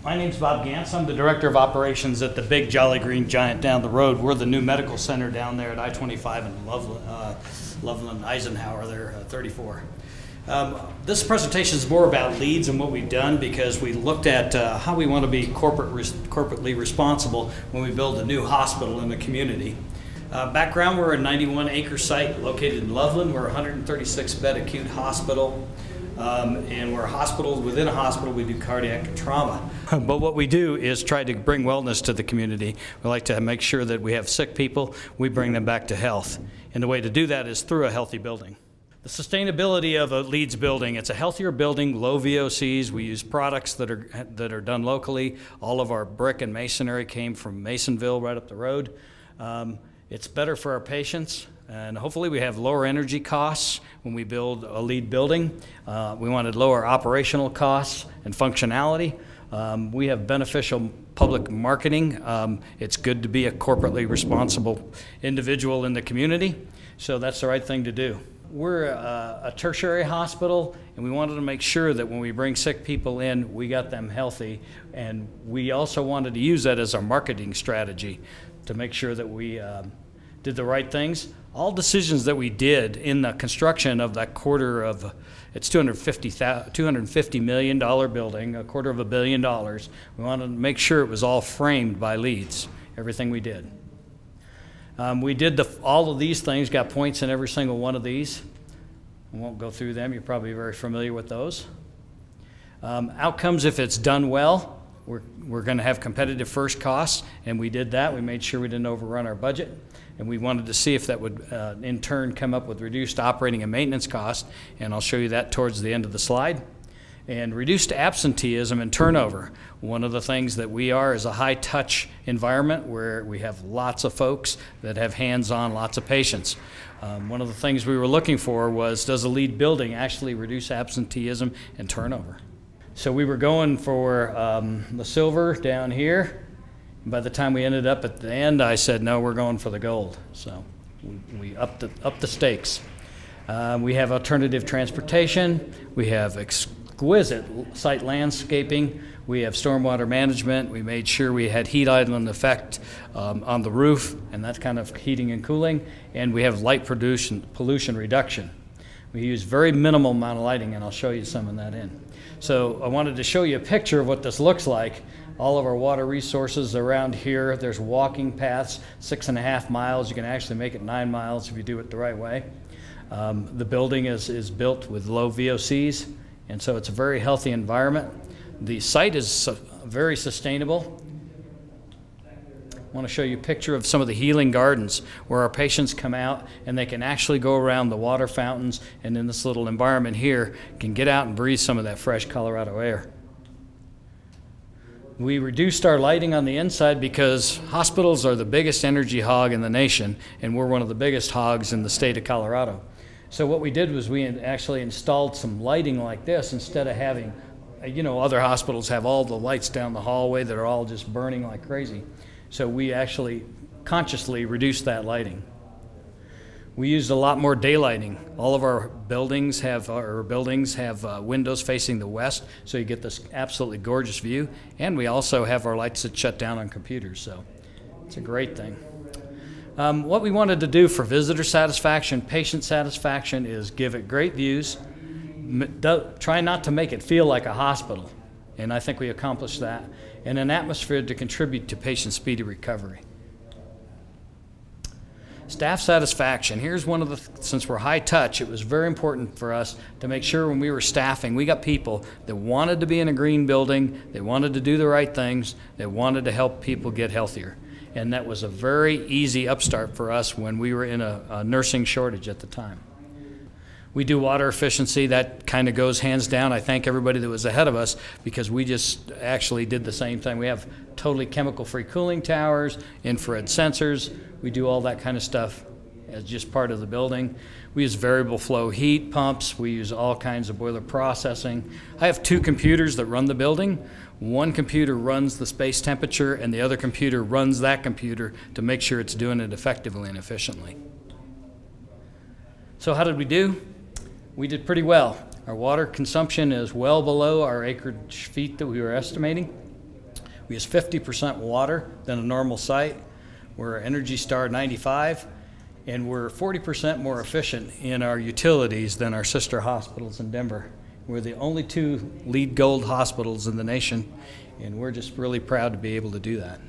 My name's Bob Gantz. I'm the Director of Operations at the big Jolly Green Giant down the road. We're the new medical center down there at I-25 in Loveland, Eisenhower there, 34. This presentation is more about leads and what we've done because we looked at how we want to be corporately responsible when we build a new hospital in the community. Background, we're a 91-acre site located in Loveland. We're a 136-bed acute hospital. And we're a hospital within a hospital. We do cardiac trauma. But what we do is try to bring wellness to the community. We like to make sure that we have sick people, we bring them back to health. And the way to do that is through a healthy building. The sustainability of a Leeds building, it's a healthier building, low VOCs. We use products that are done locally. All of our brick and masonry came from Masonville right up the road. It's better for our patients. And hopefully we have lower energy costs when we build a LEED building. We wanted lower operational costs and functionality. We have beneficial public marketing. It's good to be a corporately responsible individual in the community, so that's the right thing to do. We're a tertiary hospital, and we wanted to make sure that when we bring sick people in, we got them healthy, and we also wanted to use that as our marketing strategy to make sure that we did the right things. All decisions that we did in the construction of that it's $250 million building, $250 million. We wanted to make sure it was all framed by LEEDs, everything we did. We did all of these things, got points in every single one of these. I won't go through them, you're probably very familiar with those. Outcomes, if it's done well, we're going to have competitive first costs, and we did that. We made sure we didn't overrun our budget, and we wanted to see if that would in turn come up with reduced operating and maintenance costs, and I'll show you that towards the end of the slide. And reduced absenteeism and turnover. One of the things that we are is a high-touch environment where we have lots of folks that have hands-on, lots of patients. One of the things we were looking for was, does a LEED building actually reduce absenteeism and turnover? So we were going for the silver down here. By the time we ended up at the end, I said, no, we're going for the gold. So we upped the stakes. We have alternative transportation. We have exquisite site landscaping. We have stormwater management. We made sure we had heat island effect on the roof, and that's kind of heating and cooling. And we have light pollution reduction. We use very minimal amount of lighting, and I'll show you some of that in. So I wanted to show you a picture of what this looks like. All of our water resources around here. There's walking paths, 6.5 miles. You can actually make it 9 miles if you do it the right way. The building is built with low VOCs, and so it's a very healthy environment. The site is very sustainable. I want to show you a picture of some of the healing gardens where our patients come out and they can actually go around the water fountains, and in this little environment here can get out and breathe some of that fresh Colorado air. We reduced our lighting on the inside because hospitals are the biggest energy hog in the nation, and we're one of the biggest hogs in the state of Colorado. So what we did was we actually installed some lighting like this instead of having, other hospitals have all the lights down the hallway that are all just burning like crazy. So we actually consciously reduced that lighting. We used a lot more daylighting. All of our buildings have windows facing the west, so you get this absolutely gorgeous view. And we also have our lights that shut down on computers, so it's a great thing. What we wanted to do for visitor satisfaction, patient satisfaction, is give it great views. Try not to make it feel like a hospital, and I think we accomplished that. And an atmosphere to contribute to patient speedy recovery. Staff satisfaction. Here's one of the, since we're high touch, it was very important for us to make sure when we were staffing, we got people that wanted to be in a green building, they wanted to do the right things, they wanted to help people get healthier. And that was a very easy upstart for us when we were in a nursing shortage at the time. We do water efficiency. That kind of goes hands down. I thank everybody that was ahead of us because we just actually did the same thing. We have totally chemical-free cooling towers, infrared sensors. We do all that kind of stuff as just part of the building. We use variable flow heat pumps. We use all kinds of boiler processing. I have 2 computers that run the building. One computer runs the space temperature, and the other computer runs that computer to make sure it's doing it effectively and efficiently. So how did we do? We did pretty well. Our water consumption is well below our acreage feet that we were estimating. We use 50% water than a normal site. We're Energy Star 95, and we're 40% more efficient in our utilities than our sister hospitals in Denver. We're the only 2 LEED Gold hospitals in the nation, and we're just really proud to be able to do that.